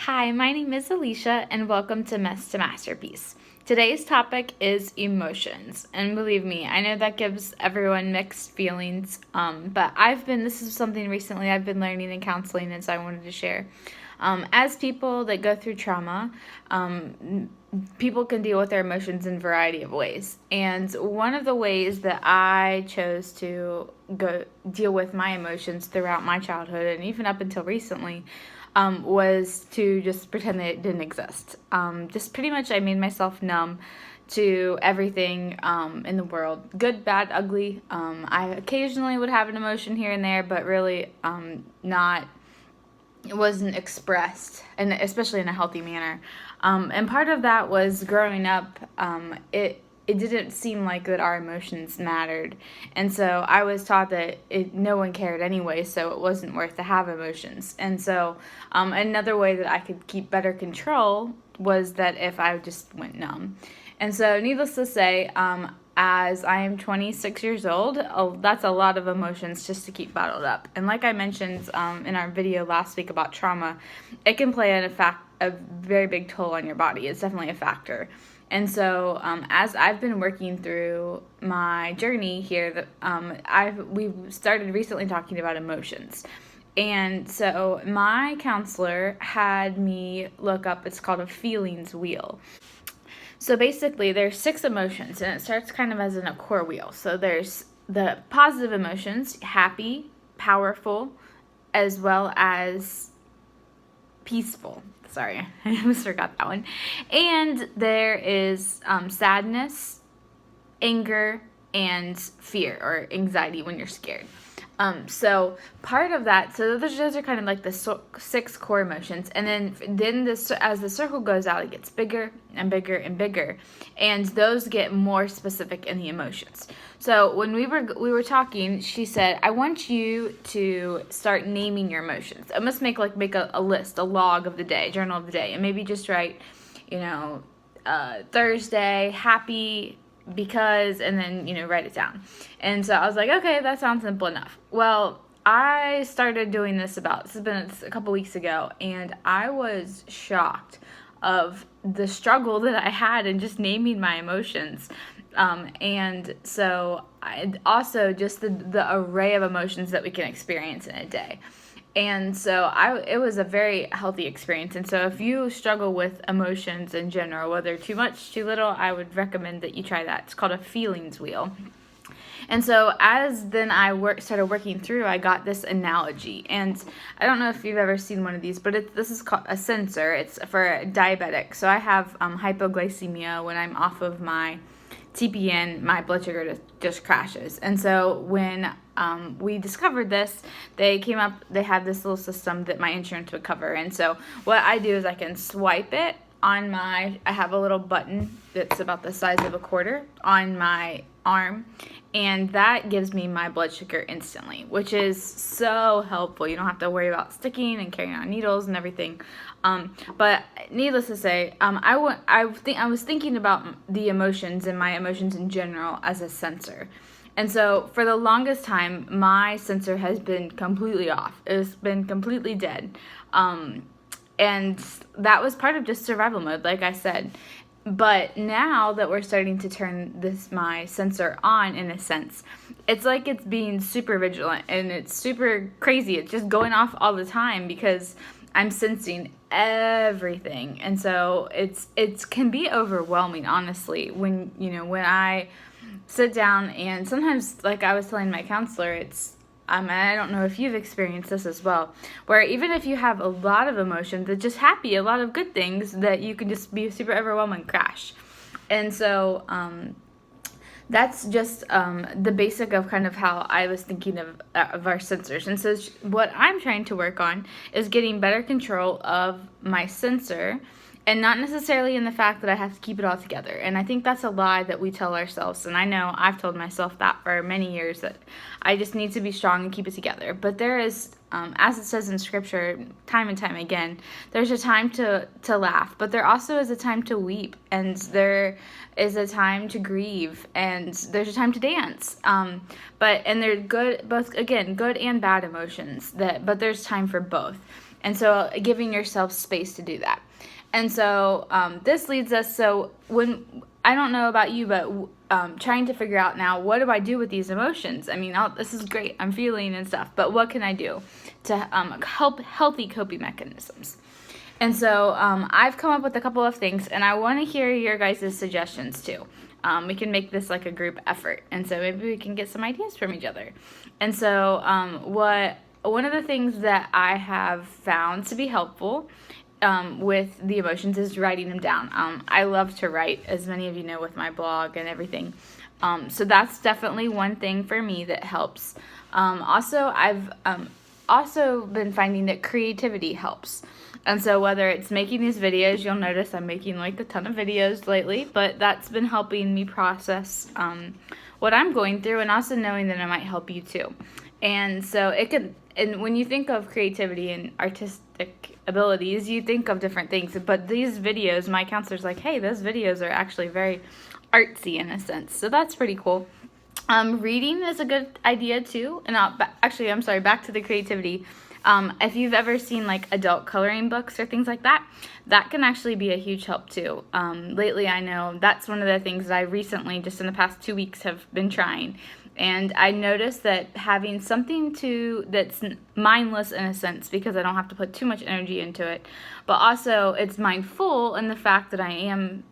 Hi, my name is Alicia, and welcome to Mess to Masterpiece. Today's topic is emotions, and believe me, I know that gives everyone mixed feelings, but this is something recently I've been learning in counseling, and so I wanted to share. As people that go through trauma, people can deal with their emotions in a variety of ways. And one of the ways that I chose to go deal with my emotions throughout my childhood and even up until recently was to just pretend that it didn't exist. Just pretty much I made myself numb to everything in the world, good, bad, ugly. I occasionally would have an emotion here and there, but really not it wasn't expressed, and especially in a healthy manner. And part of that was growing up. It didn't seem like that our emotions mattered, and so I was taught that no one cared anyway, so it wasn't worth to have emotions. And so another way that I could keep better control was that if I just went numb. And so, needless to say, as I am 26 years old, that's a lot of emotions just to keep bottled up. And like I mentioned in our video last week about trauma, it can play a very big toll on your body. It's definitely a factor. And so, as I've been working through my journey here, we've started recently talking about emotions. And so my counselor had me look up, it's called a feelings wheel. So basically, there's 6 emotions, and it starts kind of as in a core wheel. So there's the positive emotions, happy, powerful, as well as peaceful. Sorry, I almost forgot that one. And there is sadness, anger, and fear or anxiety when you're scared. So part of that, so those are kind of like the 6 core emotions, and then this, as the circle goes out, it gets bigger and bigger and bigger, and those get more specific in the emotions. So when we were talking, she said, "I want you to start naming your emotions. I must make a list, a log of the day, journal of the day, and maybe just write, Thursday, happy." Because, and then, write it down. And so I was like, okay, that sounds simple enough. Well, I started doing this has been a couple weeks ago, and I was shocked of the struggle that I had in just naming my emotions. And so also just the array of emotions that we can experience in a day. And so it was a very healthy experience. And so if you struggle with emotions in general, whether too much, too little, I would recommend that you try that. It's called a feelings wheel. And so as then started working through, I got this analogy. And I don't know if you've ever seen one of these, but this is called a sensor. It's for diabetic. So I have hypoglycemia. When I'm off of my TPN, my blood sugar just crashes. And so when we discovered this, they had this little system that my insurance would cover. And so what I do is I can swipe it I have a little button that's about the size of a quarter on my arm, and that gives me my blood sugar instantly, which is so helpful. You don't have to worry about sticking and carrying on needles and everything. But needless to say, I was thinking about the emotions and my emotions in general as a sensor. And so for the longest time, my sensor has been completely off. It's been completely dead. And that was part of just survival mode, like I said. But now that we're starting to turn my sensor on, in a sense, it's like it's being super vigilant and it's super crazy. It's just going off all the time because I'm sensing everything. And so it can be overwhelming, honestly, when I sit down, and sometimes, like I was telling my counselor, I don't know if you've experienced this as well, where even if you have a lot of emotions, that just happy, a lot of good things, that you can just be super overwhelmed and crash. And so that's just the basic of kind of how I was thinking of our sensors. And so what I'm trying to work on is getting better control of my sensor, and not necessarily in the fact that I have to keep it all together. And I think that's a lie that we tell ourselves. And I know I've told myself that for many years, that I just need to be strong and keep it together. But there is, as it says in Scripture, time and time again, there's a time to laugh, but there also is a time to weep, and there is a time to grieve, and there's a time to dance. And they're good, both, again, good and bad emotions. But there's time for both. And so giving yourself space to do that. And so this leads us, so when, I don't know about you, but trying to figure out now, what do I do with these emotions? I mean, this is great, I'm feeling and stuff, but what can I do to help healthy coping mechanisms? And so I've come up with a couple of things, and I want to hear your guys' suggestions too. We can make this like a group effort, and so maybe we can get some ideas from each other. And so one of the things that I have found to be helpful with the emotions is writing them down. I love to write, as many of you know, with my blog and everything. So that's definitely one thing for me that helps. Also, I've also been finding that creativity helps. And so whether it's making these videos, you'll notice I'm making like a ton of videos lately, but that's been helping me process what I'm going through, and also knowing that it might help you too. And so and when you think of creativity and artistic abilities, you think of different things, but these videos, my counselor's like, hey, those videos are actually very artsy in a sense, so that's pretty cool. Reading is a good idea too, and back to the creativity. If you've ever seen like adult coloring books or things like that, that can actually be a huge help too. Lately, I know that's one of the things that I recently, just in the past 2 weeks, have been trying. And I noticed that having something that's mindless in a sense, because I don't have to put too much energy into it, but also it's mindful in the fact that I am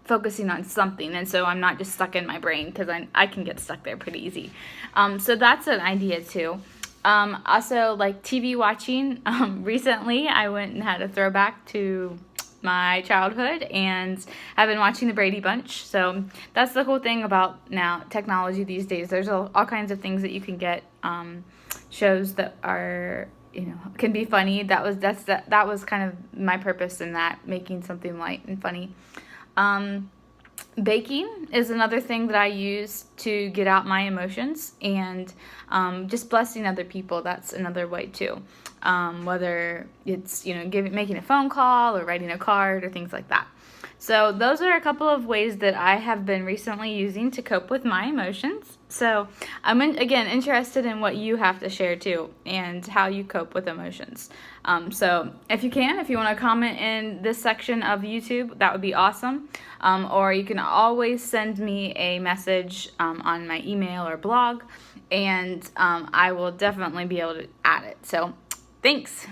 focusing on something, and so I'm not just stuck in my brain, because I can get stuck there pretty easy. So that's an idea too. Also, like TV watching. Recently, I went and had a throwback to my childhood, and I've been watching the Brady Bunch. So that's the cool thing about now technology these days. There's all kinds of things that you can get, shows that are, can be funny. That was kind of my purpose in that, making something light and funny. Baking is another thing that I use to get out my emotions, and just blessing other people. That's another way too. Whether it's making a phone call or writing a card or things like that. So those are a couple of ways that I have been recently using to cope with my emotions. So I'm again interested in what you have to share too, and how you cope with emotions. So if you want to comment in this section of YouTube, that would be awesome. Or you can always send me a message on my email or blog, and I will definitely be able to add it. So thanks.